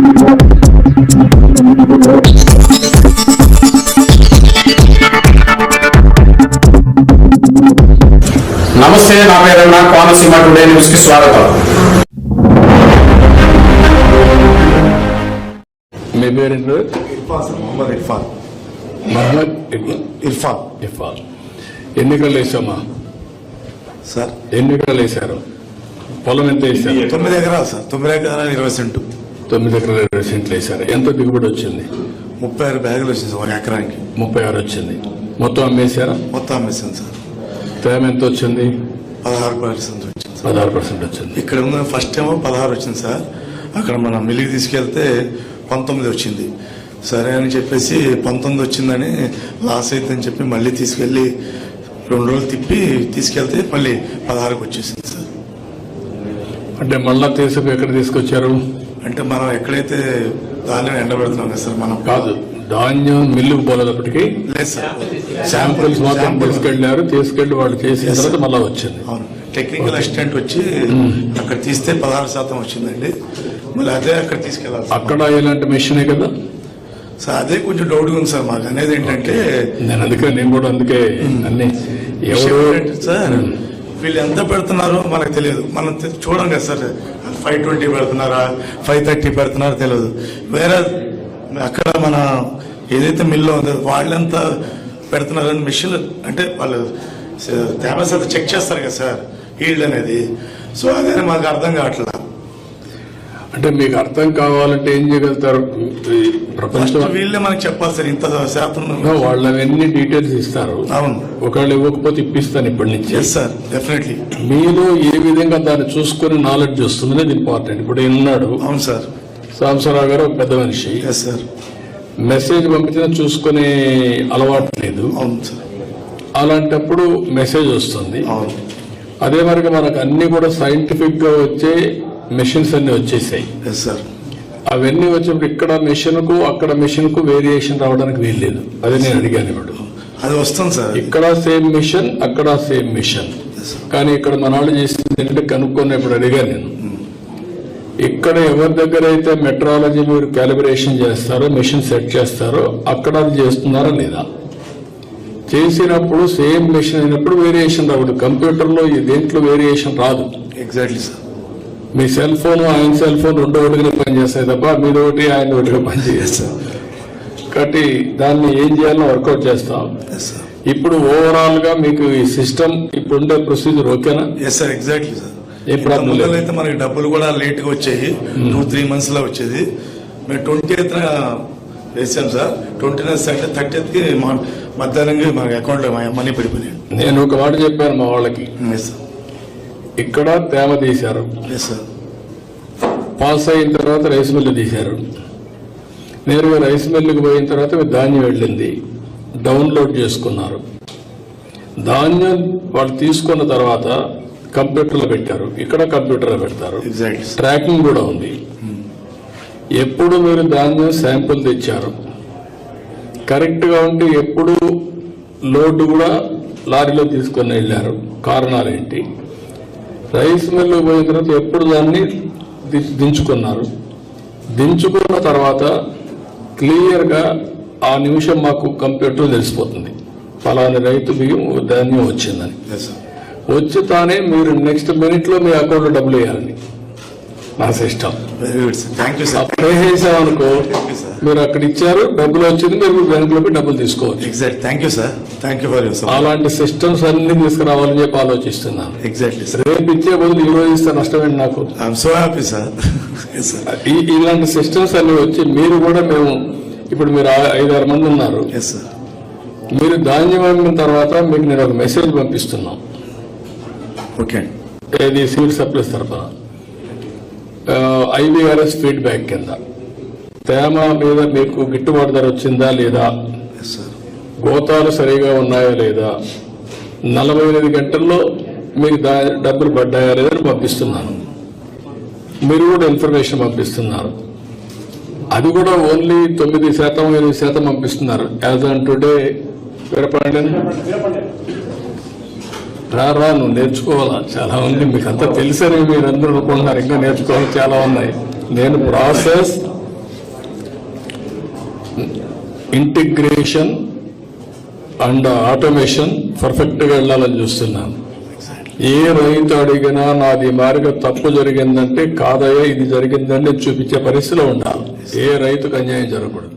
నమస్తే, నా పేరు కోనసీమ టుడే న్యూస్ కి స్వాగతం. మీ పేరు మొహమ్మద్ ఇర్ఫాన్. మహమ్మద్ ఇర్ఫాన్. ఇర్ఫాన్. ఎన్నికలు వేసామా సార్? ఎన్నికలు వేశారు. పొలం ఎంత వేశారు? 9 ఎకరాలు సార్. 9 ఎకరాల 20 సెంటు. 9 ఎకరాల 20 సెంట్లు వేశారు. ఎంత దిగుబడి వచ్చింది? 36 బ్యాగులు వచ్చింది సార్. 1 ఎకరానికి 36 వచ్చింది. మొత్తం అమ్మేశారా? మొత్తం అమ్మేసాను సార్. తేమ ఎంత వచ్చింది? 16% వచ్చింది సార్. 16% వచ్చింది. ఇక్కడ ఉన్న ఫస్ట్ ఏమో 16 వచ్చింది సార్. అక్కడ మనం మిల్లికి తీసుకెళ్తే 19 వచ్చింది. సరే అని చెప్పేసి 19 వచ్చిందని లాస్ అవుతుందని చెప్పి మళ్ళీ తీసుకెళ్లి 2 రోజులు తిప్పి తీసుకెళ్తే మళ్ళీ 16కి వచ్చేసింది సార్. అంటే మళ్ళా తీసుకు ఎక్కడ తీసుకొచ్చారు? అంటే మనం ఎక్కడైతే ధాన్యం ఎండబెడుతున్నాం కదా సార్, మనం కాదు, ధాన్యం మిల్లుకు పోలేటప్పటికి లేదు సార్. శాంపుల్స్ మాత్రం తీసుకెళ్లి వాళ్ళు చేసిన తర్వాత మళ్ళా వచ్చింది. అవును, టెక్నికల్ అసిస్టెంట్ వచ్చి అక్కడ తీస్తే 16% వచ్చిందండి. మళ్ళీ అదే అక్కడ తీసుకెళ్ళాలి. అక్కడ ఇలాంటి మెషినే కదా సార్? అదే కొంచెం డౌట్గా ఉంది సార్ మాకు. అనేది ఏంటంటే నేను కూడా అందుకే అన్ని ఎవరు సార్ వీళ్ళు ఎంత పెడుతున్నారో మనకు తెలియదు. మనం చూడం కదా సార్. 520 పెడుతున్నారా 530 పెడుతున్నారో తెలియదు. వేరే అక్కడ మన ఏదైతే మిల్లో ఉందో వాళ్ళెంత పెడుతున్నారని మిషన్ అంటే వాళ్ళు తేమ శాతం చెక్ చేస్తారు కదా సార్, ఈల్డ్ అనేది. సో అదే మాకు అర్థం కావట్లేదు. అంటే మీకు అర్థం కావాలంటే ఏం చేయగలుగుతారు? ప్రపంచం వీళ్ళే మనకి చెప్పాలి సార్ ఇంత శాతం. వాళ్ళు అవన్నీ డీటెయిల్స్ ఇస్తారు. అవును, ఒకవేళ ఇవ్వకపోతే ఇప్పిస్తాను ఇప్పటి నుంచి. Yes sir, definitely. మీలో ఏ విధంగా దాన్ని చూసుకుని నాలెడ్జ్ వస్తుంది అనేది ఇంపార్టెంట్. ఇప్పుడు ఉన్నాడు. అవును సార్. సాంబశివరావు గారు ఒక పెద్ద మనిషి. Yes sir. మెసేజ్ పంపించినా చూసుకునే అలవాటు లేదు. అవును సార్. అలాంటప్పుడు మెసేజ్ వస్తుంది. అవును. అదే మరి మనకు అన్ని కూడా సైంటిఫిక్ గా వచ్చే మెషిన్స్ అన్ని వచ్చేసాయి. Yes sir. అవన్నీ వచ్చినప్పుడు ఇక్కడ మెషిన్ కు అక్కడ మెషిన్ కు వేరియేషన్ రావడానికి వీల్లేదు. అదే నేను అడిగాను. ఇప్పుడు అది వస్తుంది సార్. ఇక్కడ సేమ్ మిషన్, అక్కడ సేమ్ మిషన్. కానీ ఇక్కడ మన వాళ్ళు చేసింది ఏంటంటే కనుక్కున్నప్పుడు అడిగాను నేను, ఇక్కడ ఎవరి దగ్గర అయితే మెట్రాలజీ మీరు క్యాలిబ్రేషన్ చేస్తారో, మెషిన్ సెట్ చేస్తారో అక్కడ అది చేస్తున్నారా లేదా? చేసినప్పుడు సేమ్ మెషిన్ అయినప్పుడు వేరియేషన్ రాదు. కంప్యూటర్లో దేంట్లో వేరియేషన్ రాదు. Exactly sir. మీ సెల్ ఫోన్ ఆయన సెల్ ఫోన్ 2 ఒకటిగా పనిచేస్తాయి తప్ప మీరు ఒకటి ఆయన ఒకటిగా పనిచేస్తారు. కాబట్టి దాన్ని ఏం చేయాలో వర్కౌట్ చేస్తాం. ఇప్పుడు ఓవరాల్ గా మీకు ఈ సిస్టమ్ ఇప్పుడు ఉండే ప్రొసీజర్ ఓకేనా? Yes sir, exactly sir. ఏ ప్రాబ్లం లేదు. అయితే మనకి డబ్బులు కూడా లేట్ గా వచ్చాయి. 2-3 months లో వచ్చేది. మేము 20th వేసాం సార్. 29th అంటే 30th కి మధ్యాహ్నం మన అకౌంట్ లో మనీ పడిపోయాయి. నేను ఒక మాట చెప్పాను మా వాళ్ళకి, ఇక్కడ తేమ తీశారు, పాస్ అయిన తర్వాత రైస్ మిల్లు తీశారు. నేరుగా రైస్ మిల్లుకి పోయిన తర్వాత మీరు ధాన్యం వెళ్ళింది, డౌన్లోడ్ చేసుకున్నారు. ధాన్యం వాళ్ళు తీసుకున్న తర్వాత కంప్యూటర్లో పెట్టారు. ఇక్కడ కంప్యూటర్లో పెడతారు. ట్రాకింగ్ కూడా ఉంది. ఎప్పుడు మీరు ధాన్యం శాంపుల్ తెచ్చారు కరెక్ట్ గా ఉంటే ఎప్పుడు లోడ్ కూడా లారీలో తీసుకొని వెళ్ళారు, కారణాలు ఏంటి? రైస్ మిల్లు పోయిన తర్వాత ఎప్పుడు దాన్ని దించుకున్నారు, దించుకున్న తర్వాత క్లియర్ గా ఆ నిమిషం మాకు కంప్యూటర్ తెలిసిపోతుంది ఫలానా రైతు బియ్యం ధాన్యం వచ్చిందని. వచ్చి తానే మీరు నెక్స్ట్ మినిట్ లో మీ అకౌంట్ లో డబ్బులు వేయాలని నా సిస్టమ్. అప్పుడు వేసామనుకో మీరు అక్కడ ఇచ్చారు, డబ్బులు వచ్చింది, మీరు బ్యాంక్ లో డబ్బులు తీసుకోవచ్చు. అలాంటి సిస్టమ్స్ అన్ని తీసుకురావాలని చెప్పి ఆలోచిస్తున్నాను. రేపు ఇచ్చే బదులు ఈ రోజు ఇస్తే నష్టమేంటి నాకు? ఇలాంటి సిస్టమ్స్ అన్ని వచ్చి మీరు కూడా మేము ఇప్పుడు మీరు 5-6 మంది ఉన్నారు. మీరు ధాన్యం అమ్మిన తర్వాత మీకు నేను ఒక మెసేజ్ పంపిస్తున్నాం. ఇది సివిల్ సప్లైస్ తరఫున IVRS ఫీడ్బ్యాక్ కింద తేమ మీద మీకు గిట్టుబాటు ధర వచ్చిందా లేదా, గోతాలు సరిగా ఉన్నాయా లేదా, 48 గంటల్లో మీకు డబ్బులు పడ్డాయా లేదని పంపిస్తున్నాను. మీరు కూడా ఇన్ఫర్మేషన్ పంపిస్తున్నారు. అది కూడా ఓన్లీ 9%-8% పంపిస్తున్నారు. యాజ్ ఆన్ టుడే రా నువ్వు నేర్చుకోవాలా, చాలా ఉంది. మీకు అంతా తెలుసని మీరందరూ అనుకుంటున్నారు, ఇంకా నేర్చుకోవాలి చాలా ఉన్నాయి. నేను ప్రాసెస్ ఇంటిగ్రేషన్ అండ్ ఆటోమేషన్ పర్ఫెక్ట్గా వెళ్ళాలని చూస్తున్నాను. ఏ రైతు అడిగినా నాది మారిగా తప్పు జరిగిందంటే కాదయ్యా ఇది జరిగిందని చూపించే పరిస్థితిలో ఉండాలి. ఏ రైతుకు అన్యాయం జరగకూడదు.